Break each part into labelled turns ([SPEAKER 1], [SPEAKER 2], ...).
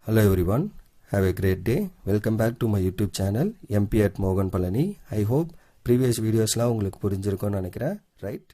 [SPEAKER 1] Hello everyone, have a great day. Welcome back to my YouTube channel MP at Mogan Palani. I hope previous videosலாம் உங்களுக்கு புரிஞ்சிருக்கும்னு நினைக்கிறேன், right?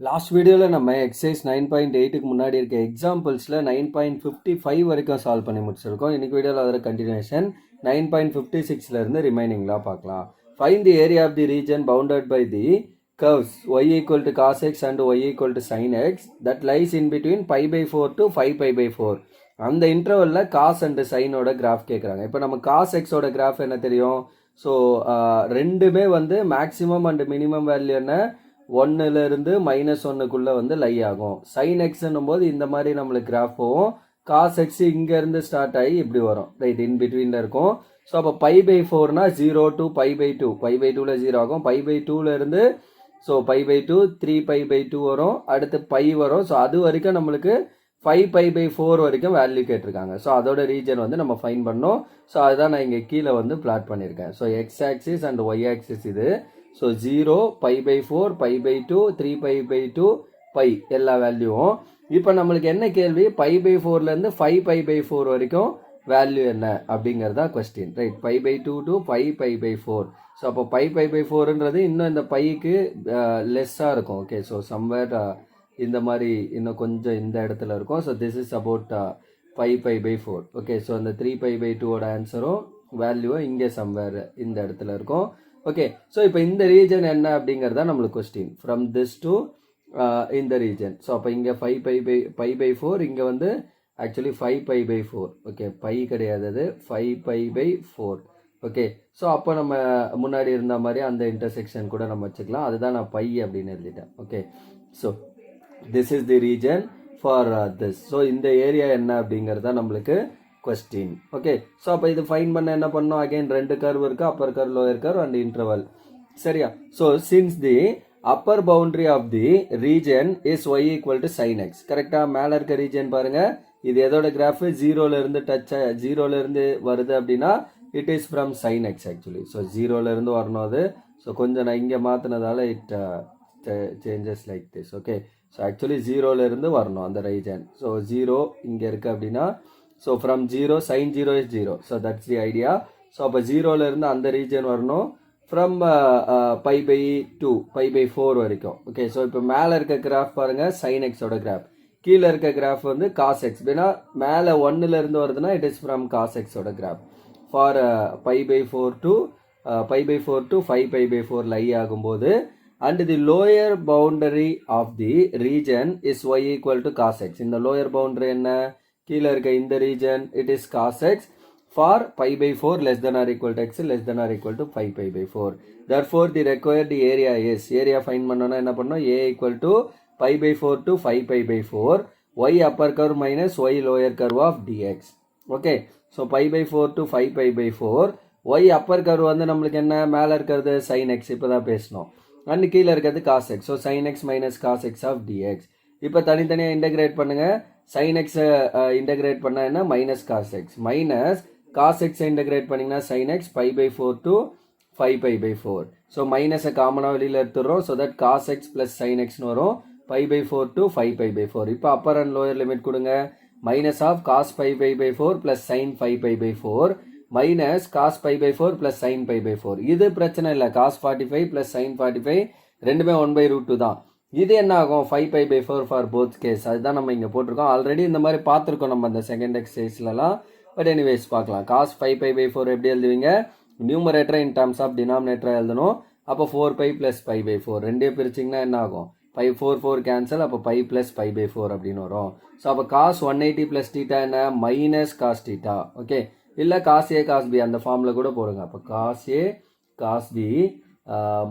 [SPEAKER 1] Last வீடியோவில் நம்ம exercise 9.8க்கு முன்னாடி இருக்க எக்ஸாம்பிள்ஸில் 9.55 வரைக்கும் சால்வ் பண்ணி முடிச்சிருக்கோம். இன்னைக்கு வீடியோவில் அதோட கண்டினியூஷன் 9.56லேருந்து ரிமைனிங்லாம் பார்க்கலாம். Find the area of the region bounded by the curves y equal to cos x and y equal to sin x that lies in between pi by 4 to 5 pi by 4. அந்த இன்டர்வலில் cause and சைனோட graph கேட்குறாங்க. இப்போ நம்ம cos எக்ஸோட graph என்ன தெரியும்? So ரெண்டுமே வந்து maximum and minimum value என்ன, 1லேருந்து -1க்குள்ளே லை ஆகும். சைன் எக்ஸ்ன்னும் போது இந்த மாதிரி நம்மளுக்கு கிராஃப் போகும். காஸ் எக்ஸ் இங்கேருந்து ஸ்டார்ட் ஆகி இப்படி வரும், ரைட், இன் பிட்வீனில் இருக்கும். ஸோ அப்போ பை பை 4னா 0 to pi by 2, pi by 2ல் 0 ஆகும். பை பை 2லேருந்து so pi by 2 3 pi by 2 வரும், அடுத்து பை வரும். ஸோ அது வரைக்கும் நம்மளுக்கு 5 பை பை 4 வரைக்கும் வேல்யூ கேட்டிருக்காங்க. ஸோ அதோட ரீஜன் நம்ம ஃபைன் பண்ணோம். ஸோ அதுதான் நான் இங்கே கீழே பிளாட் பண்ணியிருக்கேன். So x axis and y axis இது. So 0 pi by 4 pi by 2 3 pi by 2 pi எல்லா வேல்யூவும். இப்போ நம்மளுக்கு என்ன கேள்வி, பை பை 4லேருந்து 5 பை பை 4 வரைக்கும் வேல்யூ என்ன அப்படிங்கிறதா question, right? Pi by 2 to 5 pi by 4. So அப்போ பை பை பை 4ன்றது இன்னும் இந்த பைக்கு லெஸ்ஸாக இருக்கும். ஓகே, ஸோ சம்வேர் இந்த மாதிரி இன்னும் கொஞ்சம் இந்த இடத்துல இருக்கும். So this is about 5 pi by 4. Okay, so அந்த 3 பை பை 2ஓட ஆன்சரும் வேல்யூவும் இங்கே சம்வேர் இந்த இடத்துல இருக்கும். ஓகே, ஸோ இப்போ இந்த ரீஜன் என்ன அப்படிங்கிறதா நம்மளுக்கு கொஸ்டின். ஃப்ரம் திஸ் டு இந்த ரீஜன். ஸோ அப்போ இங்கே 5 பை பை 4, இங்கே actually 5 pi by 4. Okay, pi கிடையாது, அது 5 பை பை 4. ஓகே, ஸோ அப்போ நம்ம முன்னாடி இருந்த மாதிரி அந்த இன்டர்செக்ஷன் கூட நம்ம வச்சுக்கலாம். அதுதான் நான் பை அப்படின்னு எழுதிட்டேன். Okay, so this is the region for this. So இந்த ஏரியா என்ன அப்படிங்கிறதா நம்மளுக்கு கொஸ்டின். ஓகே, ஸோ அப்போ இது ஃபைன் பண்ண என்ன பண்ணோம், அகைன் ரெண்டு கர்வ் இருக்கு, upper curve lower curve and interval, சரியா? So since the upper boundary of the region is y equal to sine x. கரெக்டாக மேலே இருக்க ரீஜன் பாருங்க, இது எதோட கிராஃப், 0லேருந்து ஜீரோலேருந்து வருது அப்படின்னா it is from sine x actually. So 0லேருந்து வரணும் அது. ஸோ கொஞ்சம் நான் இங்கே மாற்றினதால it changes like this. Okay, so actually 0லேருந்து வரணும் அந்த ரீஜன். ஸோ 0 இங்கே இருக்குது அப்படின்னா, so from 0 sine 0 is 0. So that's the idea. So அப்போ 0லேருந்து அந்த ரீஜன் வரணும் from pi by 2 pi by 4 வரைக்கும். ஓகே, ஸோ இப்போ மேலே இருக்க கிராஃப் பாருங்கள், சைன் எக்ஸோட கிராஃப். கீழே இருக்க கிராஃப் காஸ் எக்ஸ். ஏன்னா மேலே 1லேருந்து வருதுன்னா இட் இஸ் ஃப்ரம் காஸ் எக்ஸோட graph. For pi by 4 to pi by 4 to 5 pi by 4 lie ஆகும்போது, and the lower boundary of the region is y equal to cos x. இந்த lower boundary என்ன, கீழே இருக்க இந்த region it is cos x for pi by 4 less than or equal to x less than or equal to 5 pi by 4. Therefore the required area is, area find பண்ணோம்னா என்ன பண்ணோம், a equal to pi by 4 to 5 pi by 4 y upper curve minus y lower curve of dx. Okay, so pi by 4 to 5 pi by 4 y upper curve நம்மளுக்கு என்ன, மேலே இருக்கிறது sin x, இப்போ தான் பேசணும், அண்ட் கீழே இருக்கிறது cos x. So sine x minus cos x of dx. இப்போ தனித்தனியாக இன்டகிரேட் பண்ணுங்க. சைன் எக்ஸை இன்டகிரேட் பண்ணால் என்ன, minus cos x, minus cos எக்ஸை இன்டகிரேட் பண்ணிங்கன்னா sine x pi by 4 to 5 pi by 4. So மைனஸை காமனாக வெளியில் எடுத்துடுறோம். So that cos x plus sine எக்ஸ்னு வரும், pi by 4 to 5 pi by 4. இப்போ அப்பர் அண்ட் லோயர் லிமிட் கொடுங்க. Minus of cos 5 pi by 4 plus sine 5 pi by 4 minus cos pi by 4 plus sine pi by 4. இது பிரச்சனை இல்லை, cos 45 plus sign 45 ரெண்டுமே 1/√2 தான். இது என்ன ஆகும், 5 pi by 4 for both case. அதுதான் நம்ம இங்கே போட்டிருக்கோம். ஆல்ரெடி இந்த மாதிரி பார்த்துருக்கோம் நம்ம அந்த செகண்ட் எக்ஸசைஸ்லாம். பட் எனிவேஸ் பார்க்கலாம். காஸ் 5 பை பை 4 எப்படி எழுதுவீங்க, நியூமரேட்டரை இன் டர்ம்ஸ் ஆஃப் டினாமினேட்டராக எழுதணும். அப்போ 4 பை பிளஸ் 5 பை 4 ரெண்டே பிரிச்சிங்கன்னா என்ன ஆகும், 5 4 4 கேன்சல், அப்போ 5 பிளஸ் 5 பை 4 அப்படின்னு வரும். ஸோ அப்போ காஸ் 180 பிளஸ் டீட்டா என்ன, மைனஸ் காஸ் டீட்டா. ஓகே, இல்லை காஸ் ஏ காஸ் பி அந்த ஃபார்மில் கூட போடுங்க. அப்போ cos A cos B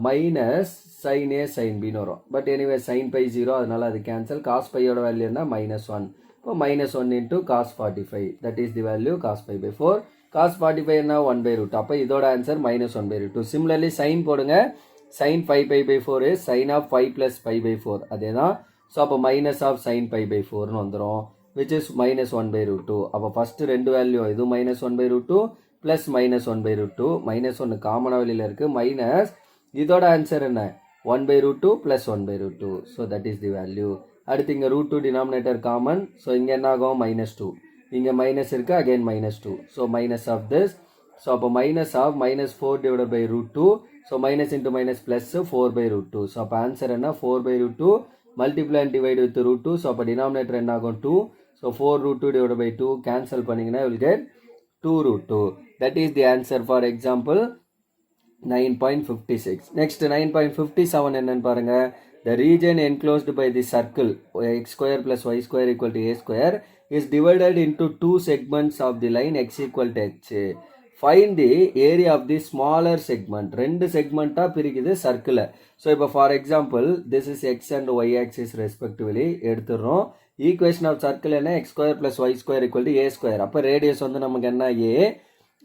[SPEAKER 1] minus sine A sine பின்னு வரும். பட் எனிவே சைன் பை 0, அதனால அது கேன்சல். காஸ் பையோட வேல்யூ என்ன, -1. இப்போ -1 into cos 45, that is the value cos pi by 4. Cos 45 என்ன, 1/√2. அப்போ இதோட ஆன்சர் -1/√2. சிமிலர்லி சைன் போடுங்க. Sine 5 pi by 4 is sine of 5 plus 5 pi 4, அதே தான். ஸோ அப்போ மைனஸ் ஆஃப் சைன் 5 பை 4னு வந்துடும், which is -1/√2. அப்போ ஃபர்ஸ்ட் ரெண்டு வேல்யூ, இது -1/√2 பிளஸ் -1/√2, -1 காமனாக வெளியில் இருக்குது, மைனஸ் இதோட ஆன்சர் என்ன, 1/√2 plus 1/√2. So that is the value. அடுத்து இங்கே √2 டினாமினேட்டர் காமன். ஸோ இங்கே என்ன ஆகும், -2. இங்கே மைனஸ் இருக்குது, again -2. So minus of this. So அப்போ minus of -4 divided by √2. So minus into minus plus 4/√2. So அப்போ ஆன்சர் என்ன? 4/√2 multiply and divide with √2. So அப்போ டினாமினேட்டர் என்ன ஆகும்? 2. ஸோ 4√2 divided by 2 கேன்சல் பண்ணிங்கன்னா will get 2√2. That is the answer for example 9.56. Next 9.57 என்னன்னு பாருங்க. The region enclosed by the circle x square plus y square equal to a square is divided into two segments of the line x equal to h. Find the area of the smaller segment. ரெண்டு செக்மெண்ட்டா பிரிக்குது சர்க்கிளை. So இப்போ for example this is x and y axis respectively எடுத்துடுறோம். Equation of circle என்ன? X square plus y square equal to a square. அப்போ radius வந்து நமக்கு என்ன? ஏ.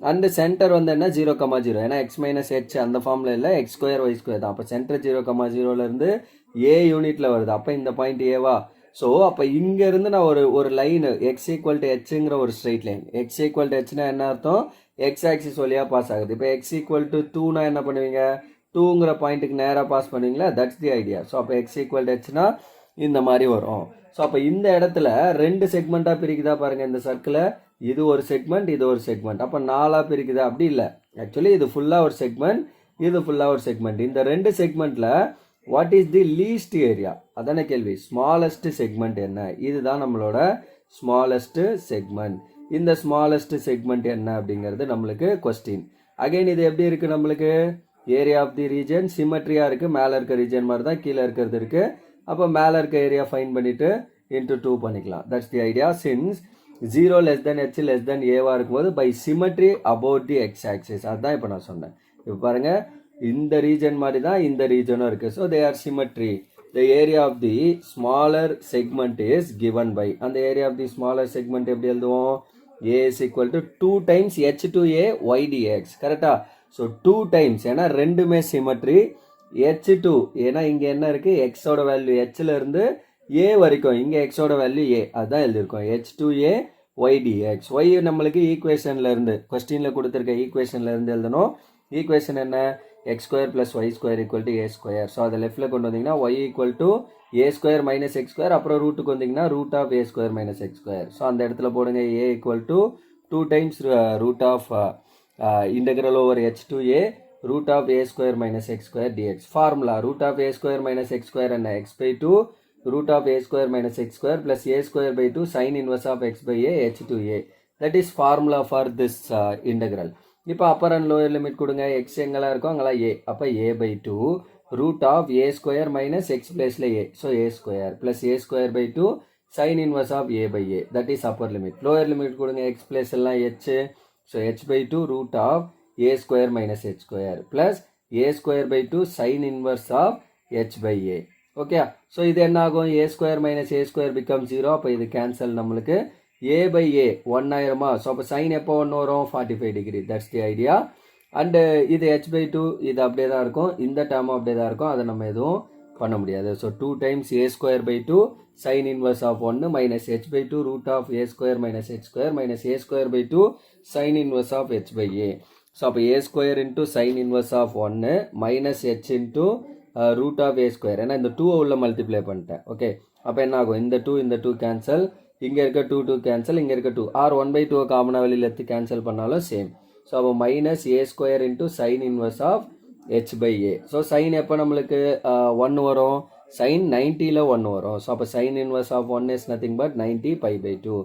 [SPEAKER 1] அண்ட் சென்டர் வந்து என்ன? 0,0. ஏன்னா எக்ஸ் மைனஸ் ஹெச் அந்த ஃபார்மில் இல்லை, எக்ஸ் ஸ்கொயர் ஒய் ஸ்கொயர் தான். அப்போ சென்டர் 0,0லேருந்து ஏ யூனிட்டில் வருது. அப்போ இந்த பாயிண்ட் ஏவா? ஸோ அப்போ இங்கேருந்து நான் ஒரு லைனு எக்ஸ் ஈக்குவல் டு ஹெச்ங்கிற ஒரு straight line. X equal to ஹெச்னா என்ன அர்த்தம்? எக்ஸ் ஆக்சிஸ் வழியாக பாஸ் ஆகுது. இப்போ எக்ஸ் ஈக்குவல் டு 2னா என்ன பண்ணுவீங்க? 2ங்கிற பாயிண்ட்டுக்கு நேராக பாஸ் பண்ணுவீங்களா? That's the idea. ஸோ அப்போ எக்ஸ் ஈக்குவல் டு ஹெச்னா இந்த மாதிரி வரும். ஸோ அப்போ இந்த இடத்துல ரெண்டு செக்மெண்ட்டாக பிரிக்குதா பாருங்கள் இந்த சர்க்கிளை. இது ஒரு செக்மெண்ட், இது ஒரு செக்மெண்ட். அப்போ 4ஆக பிரிக்குதா? அப்படி இல்லை. ஆக்சுவலி இது ஃபுல்லாக ஒரு செக்மெண்ட், இது ஃபுல்லாக ஒரு செக்மெண்ட். இந்த ரெண்டு செக்மெண்ட்டில் what is the least area? அதான கேள்வி. ஸ்மாலஸ்ட் செக்மெண்ட் என்ன? இதுதான் நம்மளோட ஸ்மாலஸ்ட் செக்மெண்ட். இந்த ஸ்மாலஸ்ட் செக்மெண்ட் என்ன அப்படிங்கிறது நம்மளுக்கு கொஸ்டின். அகைன் இது எப்படி இருக்குது நம்மளுக்கு? ஏரியா ஆஃப் தி ரீஜன் சிமெட்ரியாக இருக்குது. மேலே இருக்க ரீஜன் மாதிரி தான் கீழே இருக்கிறது இருக்குது. அப்போ மேலே இருக்க ஏரியா ஃபைன் பண்ணிவிட்டு இன்ட்டு 2 பண்ணிக்கலாம். That's the idea. Since 0 less than h less than ஏவாக இருக்கும்போது by symmetry about the x axis. அதுதான் இப்போ நான் சொன்னேன். இப்போ பாருங்கள், இந்த ரீஜன் மாதிரி தான் இந்த ரீஜனும் இருக்குது. So they are symmetry. The area of the smaller segment is given by. அந்த area of the smaller segment எப்படி எழுதுவோம்? A is equal to 2 times h to a y dx. கரெக்டா? ஸோ 2 times, ஏன்னா ரெண்டுமே சிமெட்ரி. h2 ஏன்னா இங்கே என்ன இருக்குது? எக்ஸோட வேல்யூ ஹெச்சில் இருந்து ஏ வரைக்கும், இங்கே எக்ஸோட வேல்யூ ஏ, அதுதான் எழுதியிருக்கோம். h2a y dx. y நம்மளுக்கு ஈக்குவேஷனில் இருந்து, கொஸ்டினில் கொடுத்துருக்க ஈக்குவேஷனில் இருந்து எழுதணும். ஈக்குவேஷன் என்ன? X square plus y square equal to a square. So அதை லெஃப்டில் கொண்டு வந்தீங்கன்னா y equal to a square minus x square. அப்புறம் ரூட்டுக்கு வந்தீங்கன்னா root of a square minus x square. So அந்த இடத்துல போடுங்க a equal to 2 times root of integral over h to a root of a square minus x square dx. Formula root of a square minus x square என்ன? X by 2 root of a square minus x square plus a square by 2 sin inverse of x by a h to a. That is formula for this integral. இப்போ upper and lower limit கொடுங்க. X எங்கெல்லாம் இருக்கும் அங்கெல்லாம் a. அப்போ a by 2 root of a square minus x பிளேஸில் a. So a square plus a square by 2 sine inverse of a by a. That is upper limit. Lower limit கொடுங்க. X place எல்லாம் h. So h by 2 root of a square minus h square plus a square by 2 sine inverse of H by A. Okay. So இது என்ன ஆகும்? A square minus A square become 0. அப்போ இது cancel. நம்மளுக்கு ஏ by ஏ 1 ஆயிருமா? So அப்போ sign எப்போ 1 வரும்? 45 degree. That's the idea. And இது ஹெச் பை 2 இது அப்படியே தான் இருக்கும். இந்த டேர்மும் அப்படியே தான் இருக்கும். அதை நம்ம எதுவும் பண்ண முடியாது. So 2 times a square by 2 sine inverse of 1 minus h by 2 root of a square minus h square minus A square by 2 sine inverse of H by A. So அப்போ a square into sine inverse of 1 minus h into root of a square. ஏன்னா இந்த 2 உள்ள multiply பண்ணிட்டேன். Okay. அப்போ என்ன ஆகும்? இந்த 2 cancel. இங்கே இருக்க 2 கேன்சல். இங்கே இருக்க 2 ஆர் 1/2 காமனாக வெளியில் எடுத்து கேன்சல் பண்ணாலும் சேம். ஸோ அப்போ minus A square into sine inverse of H by A. So sine எப்போ நம்மளுக்கு 1 வரும்? சைன் 90ல் 1 வரும். ஸோ அப்போ sine inverse of 1 is nothing but 90 π/2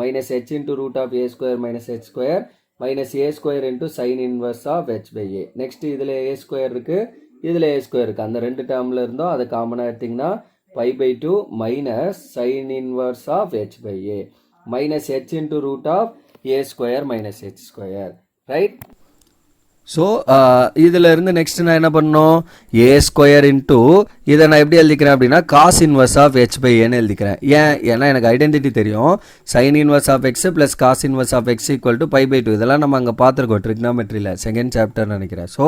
[SPEAKER 1] minus h into root of a square minus h square minus A square into sine inverse of H by a. Next இதில் a square இருக்குது, இதில் a square இருக்குது. அந்த ரெண்டு டேர்மில் இருந்தோம். அதை காமனாக எடுத்திங்கன்னா π/2 minus sine inverse of H by a minus h into root of a square minus h square. Right. So இதில் இருந்து நெக்ஸ்ட் நான் என்ன பண்ணணும்? ஏ ஸ்கொயர் இன்ட்டு இதை நான் எப்படி எழுதிக்கிறேன் அப்படின்னா cos inverse of H by ஏன்னு எழுதிக்கிறேன். ஏன்னா எனக்கு ஐடென்டிட்டி தெரியும். Sine inverse of x plus cos inverse of x equal to π/2. இதெல்லாம் நம்ம அங்கே பார்த்துருக்கோம் ட்ரிக்னாமெட்ரியில் செகண்ட் சாப்டர் நினைக்கிறேன். ஸோ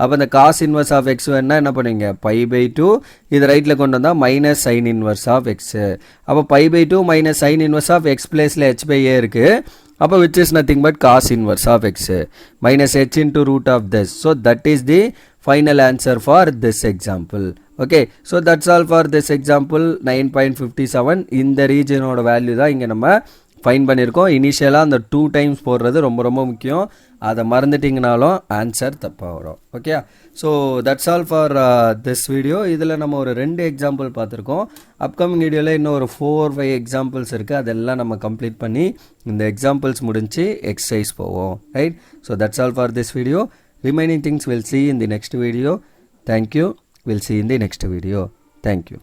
[SPEAKER 1] அப்போ இந்த காஸ் இன்வர்ஸ் ஆஃப் எக்ஸ் வேணா என்ன பண்ணுவீங்க? π/2 இது ரைட்டில் கொண்டு வந்தால் minus sine inverse of x. அப்போ π/2 minus sine inverse of x பிளேஸில் ஹெச் பை ஏ இருக்குது. அப்போ which is nothing but cos inverse of x minus h into root of this. So that is the final answer for this example. Okay, so that's all for this example 9.57. இந்த ரீஜனோட value தான் இங்கே நம்ம fine பண்ணியிருக்கோம். இனிஷியலாக அந்த 2 times போடுறது ரொம்ப ரொம்ப முக்கியம். அதை மறந்துட்டிங்கனாலும் ஆன்சர் தப்பாக வரும். Okay, so that's all for this video. இதில் நம்ம ஒரு 2 எக்ஸாம்பிள் பார்த்துருக்கோம். அப்கமிங் வீடியோவில் இன்னும் ஒரு 4-5 எக்ஸாம்பிள்ஸ் இருக்குது. அதெல்லாம் நம்ம கம்ப்ளீட் பண்ணி இந்த எக்ஸாம்பிள்ஸ் முடிஞ்சு எக்ஸசைஸ் போவோம். Right, so that's all for this video. Remaining things we'll see in the next video. Thank you. We'll see in the next video. Thank you.